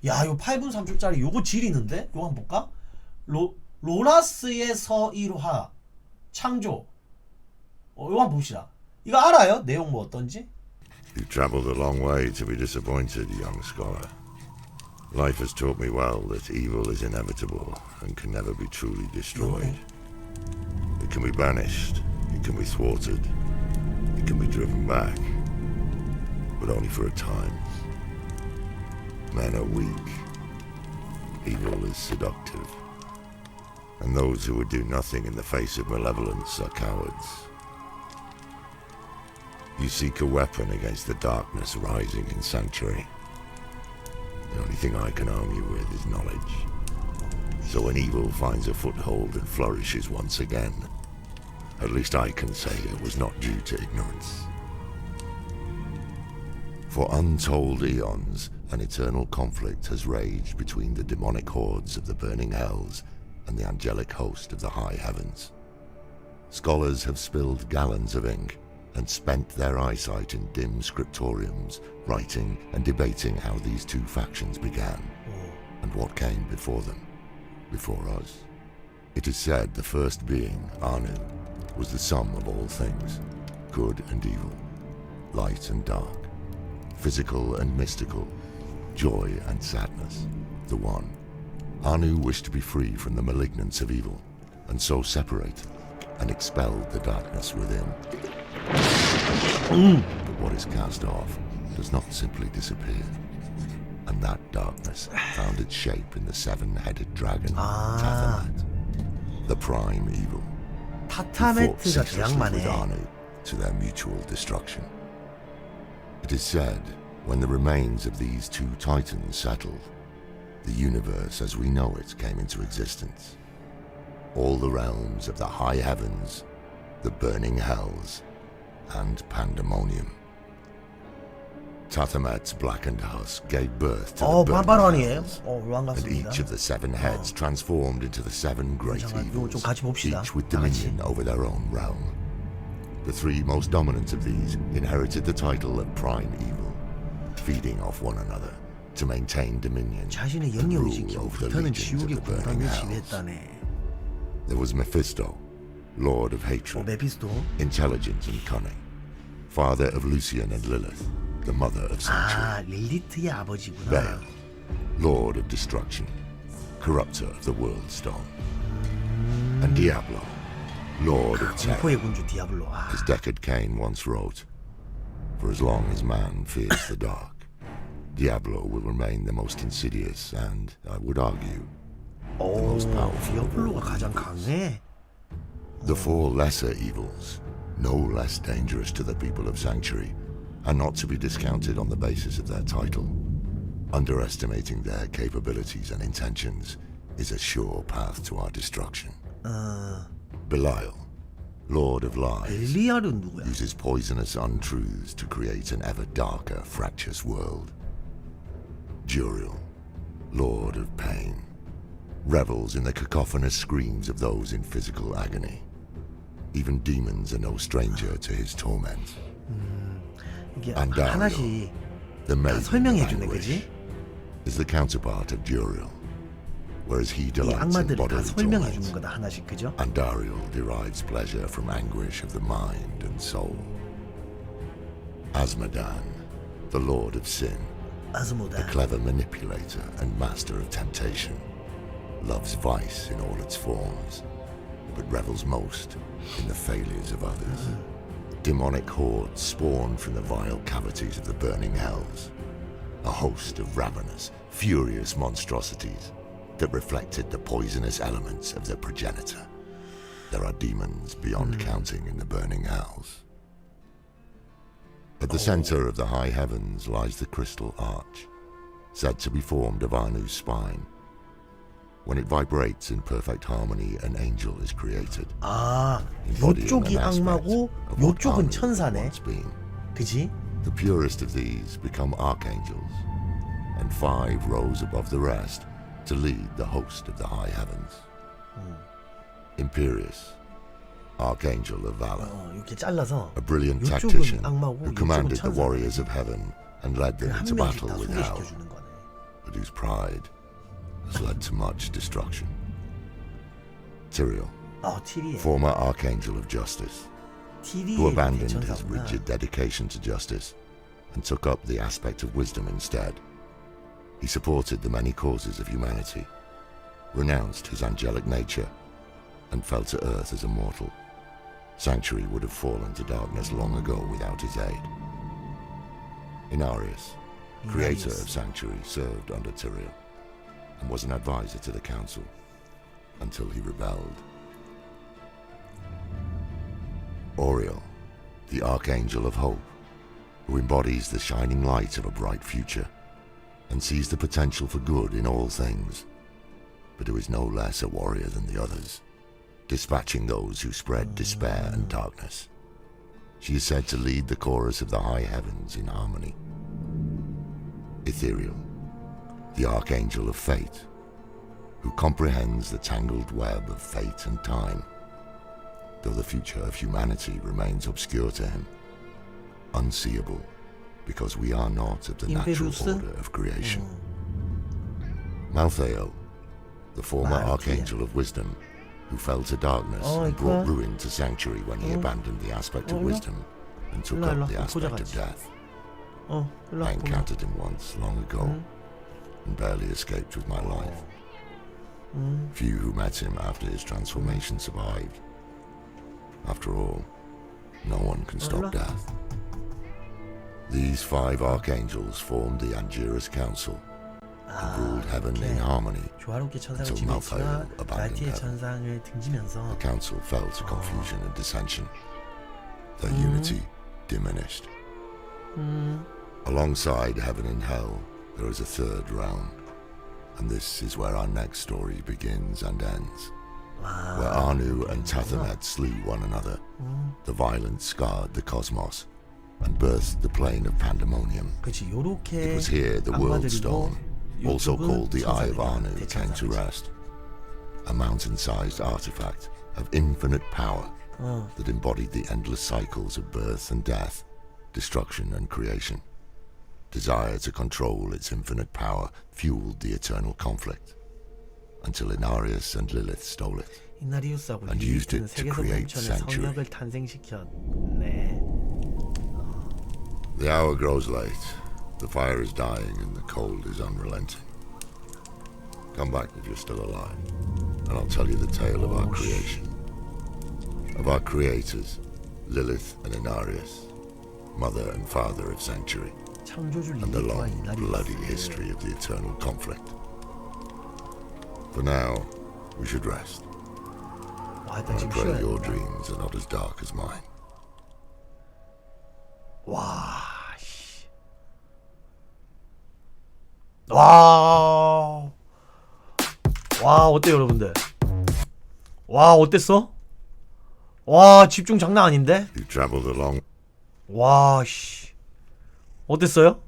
야, 요 8분 3초짜리 요거 지리는데? 요거 한번 볼까? 로라스의 서일화 창조. 요거 한번 봅시다. 이거 알아요? 내용 뭐 어떤지? You've travelled a long way to be disappointed, young scholar. Life has taught me well that evil is inevitable and can never be truly destroyed. It can be banished, it can be thwarted, it can be driven back, but only for a time. Men are weak, evil is seductive, and those who would do nothing in the face of malevolence are cowards. You seek a weapon against the darkness rising in Sanctuary. The only thing I can arm you with is knowledge. So when evil finds a foothold and flourishes once again, at least I can say it was not due to ignorance. For untold eons, an eternal conflict has raged between the demonic hordes of the burning hells and the angelic host of the high heavens. Scholars have spilled gallons of ink and spent their eyesight in dim scriptoriums, writing and debating how these two factions began, and what came before them, before us. It is said the first being, Anu, was the sum of all things, good and evil, light and dark, physical and mystical, joy and sadness, the one. Anu wished to be free from the malignance of evil, and so separated and expelled the darkness within. But what is cast off does not simply disappear. And that darkness found its shape in the seven-headed dragon, Tathamat, the prime evil, who fought 타타메트가 ceaselessly with 대장만에. Anu to their mutual destruction. It is said, when the remains of these two titans settled, the universe as we know it came into existence. All the realms of the high heavens, the burning hells, and pandemonium. Tathamat's blackened husk gave birth to the burning 반발원이에요. hells, and 반갑습니다. each of the seven heads transformed into the seven great 잠깐, 이거 좀 evils, 같이 봅시다. each with 다 같이. dominion over their own realm. The three most dominant of these inherited the title of prime evil, feeding off one another to maintain dominion 자신의 and 영역을 rule 지키고 over the 불타는 legions of 지옥의 the burning 군단을 hells. 지배했다네. There was Mephisto, lord of hatred, 메피스토. intelligent and cunning, father of Lucian and Lilith, the mother of Sanctuary. 릴리트의 아버지구나. Baal, lord of destruction, corrupter of the world stone, and Diablo, lord of terror. 공포의 군주 디아블로. As Deckard Cain once wrote, for as long as man fears the dark, Diablo will remain the most insidious and, I would argue, the most powerful of all. 디아블로가 가장 강해. The four lesser evils, no less dangerous to the people of Sanctuary, are not to be discounted on the basis of their title. Underestimating their capabilities and intentions is a sure path to our destruction. Belial, Lord of Lies, 벨리알은 누구야? uses poisonous untruths to create an ever darker, fractious world. Juriel, Lord of Pain, revels in the cacophonous screams of those in physical agony. Even demons are no stranger to his torment. 이게 And 하나씩 The 다 maiden 설명해 주네, languish 그지? is the counterpart of Juriel, whereas he 이 delights in 악마들을 다 bodily 설명해 주는 torment. 거다 하나씩, 그죠? Andariel derives pleasure from anguish of the mind and soul. Asmodan, the lord of sin, 아스모다. clever manipulator and master of temptation, loves vice in all its forms, but revels most in the failures of others. Demonic hordes spawned from the vile cavities of the burning hells, a host of ravenous, furious monstrosities that reflected the poisonous elements of the progenitor. There are demons beyond counting in the burning hells. At the center of the high heavens lies the crystal arch, said to be formed of Anu's spine. When it vibrates in perfect harmony, an angel is created, embodying 요쪽이 an aspect 악마고 of what 요쪽은 Anu had 천사네. once been. 그지? The purest of these become archangels, and 5 rose above the rest to lead the host of the high heavens. Imperius, archangel of valor, 이렇게 잘라서 a brilliant 요쪽은 tactician 악마고 who 요쪽은 commanded the 천사네. warriors of heaven and led them 한 into 명씩 battle 다 with hell. 소개시켜 주는 거네. But but whose pride has led to much destruction. Tyrael, 티리엘. former Archangel of Justice, who 티리엘 abandoned his 대천사구나. rigid dedication to justice and took up the aspect of wisdom instead. He supported the many causes of humanity, renounced his angelic nature, and fell to earth as a mortal. Sanctuary would have fallen to darkness long ago without his aid. Inarius, creator of Sanctuary, served under Tyrael and was an advisor to the council until he rebelled. Auriel, the Archangel of Hope, who embodies the shining light of a bright future and sees the potential for good in all things, but who is no less a warrior than the others, dispatching those who spread despair and darkness. She is said to lead the chorus of the high heavens in harmony. Ethereal, the Archangel of Fate, who comprehends the tangled web of fate and time, though the future of humanity remains obscure to him, unseeable, because we are not of the natural order of creation. Malthael, the former Archangel of Wisdom, who fell to darkness and brought ruin to Sanctuary when he abandoned the aspect of wisdom and took up the aspect of death. I encountered him once, long ago, and barely escaped with my life. Few who met him after his transformation survived. After all, no one can stop death. These 5 archangels formed the Angiras Council and ruled heaven in harmony 조화롭게 천상을 until Malthael 지배했지만 abandoned 말티의 heaven. 천상을 등지면서 The council fell to confusion and dissension. Their unity diminished. Alongside heaven and hell, there is a third realm, and this is where our next story begins and ends. Where Anu and Tathamet slew one another, the violence scarred the cosmos and birthed the plane of pandemonium. 그렇지 요렇게 It was here the World 악마들이고 Stone, also 이쪽은 called the Eye of 천사들이야, Anu, came to 대천사들이지. rest. A mountain-sized artifact of infinite power that embodied the endless cycles of birth and death, destruction and creation. Desire to control its infinite power fueled the eternal conflict, until Inarius and Lilith stole it. 이나리우스하고 And used 리리스는 it to 세계에서 create 멈춰낸 sanctuary. 성역을 탄생시켰네. The hour grows late, the fire is dying and the cold is unrelenting. Come back if you're still alive, and I'll tell you the tale of our creation. Of our creators, Lilith and Inarius, mother and father of Sanctuary, 창조주 and the 리리스와 long, bloody 이나리우스. history of the eternal conflict. For now, we should rest. 와, 일단 I 지금 pray 쉬어야 your 된다. dreams are not as dark as mine. 와, 씨. 와. 와, 어때요, 여러분들? 와, 어땠어? 와, 집중 장난 아닌데? You traveled a long 와, 씨. 어땠어요?